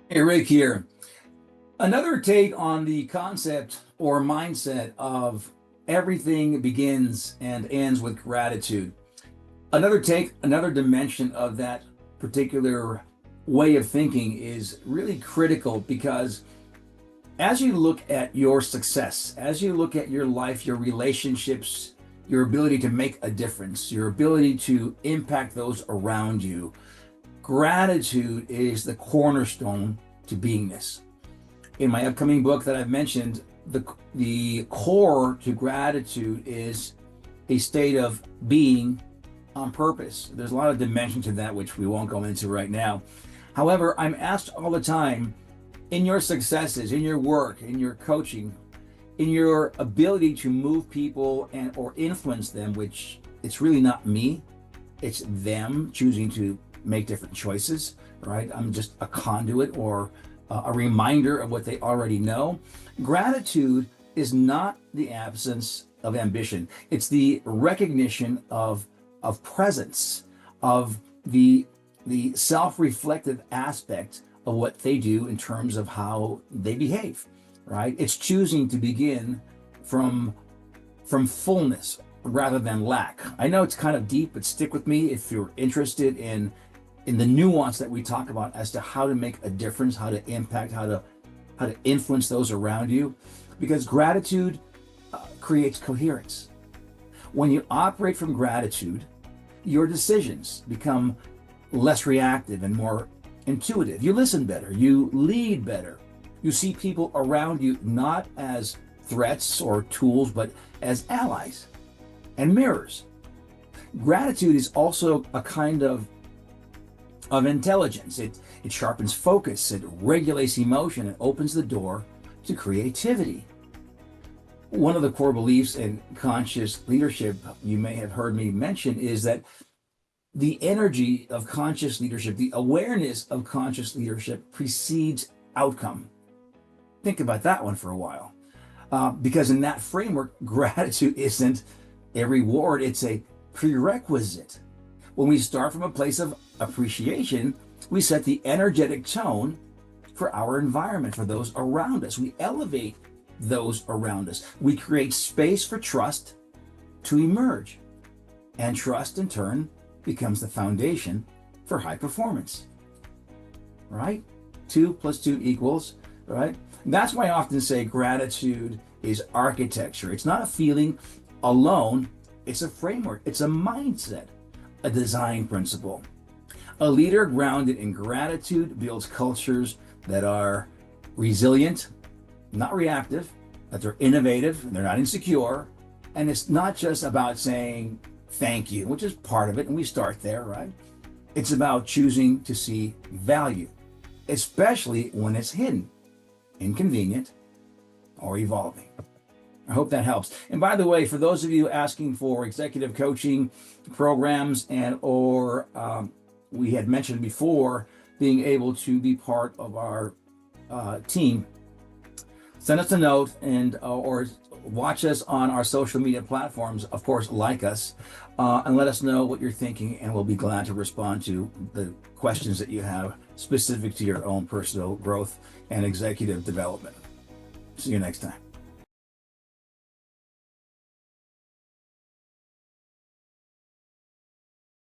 Hey, Rick here. Another take on the concept or mindset of everything begins and ends with gratitude. Another take, another dimension of that particular way of thinking is really critical because as you look at your success, as you look at your life, your relationships, your ability to make a difference, your ability to impact those around you, gratitude is the cornerstone to beingness. In my upcoming book that I've mentioned, the core to gratitude is a state of being on purpose. There's a lot of dimension to that, which we won't go into right now. However, I'm asked all the time in your successes, in your work, in your coaching, in your ability to move people and or influence them, which it's really not me, it's them choosing to make different choices, right? I'm just a conduit or a reminder of what they already know. Gratitude is not the absence of ambition. It's the recognition of presence, of the self-reflective aspect of what they do in terms of how they behave, right? It's choosing to begin from from fullness rather than lack. I know it's kind of deep, but stick with me if you're interested in the nuance that we talk about as to how to make a difference, how to impact, how to influence those around you, because gratitude creates coherence. When you operate from gratitude, your decisions become less reactive and more intuitive. You listen better, you lead better. You see people around you not as threats or tools, but as allies and mirrors. Gratitude is also a kind of intelligence. It sharpens focus, it regulates emotion, it opens the door to creativity. One of the core beliefs in conscious leadership, you may have heard me mention, is that the energy of conscious leadership, the awareness of conscious leadership precedes outcome. Think about that one for a while. Because in that framework, gratitude isn't a reward, it's a prerequisite. When we start from a place of appreciation, we set the energetic tone for our environment, for those around us. We elevate those around us. We create space for trust to emerge. And trust, in turn, becomes the foundation for high performance, right? 2 plus 2 equals, right? That's why I often say gratitude is architecture. It's not a feeling alone, it's a framework, it's a mindset, a design principle. A leader grounded in gratitude builds cultures that are resilient, not reactive, that they're innovative, they're not insecure. And it's not just about saying thank you, which is part of it, and we start there, right? It's about choosing to see value, especially when it's hidden, inconvenient, or evolving. I hope that helps. And by the way, for those of you asking for executive coaching programs and or we had mentioned before being able to be part of our team, send us a note and or watch us on our social media platforms. Of course, like us and let us know what you're thinking, and we'll be glad to respond to the questions that you have specific to your own personal growth and executive development. See you next time.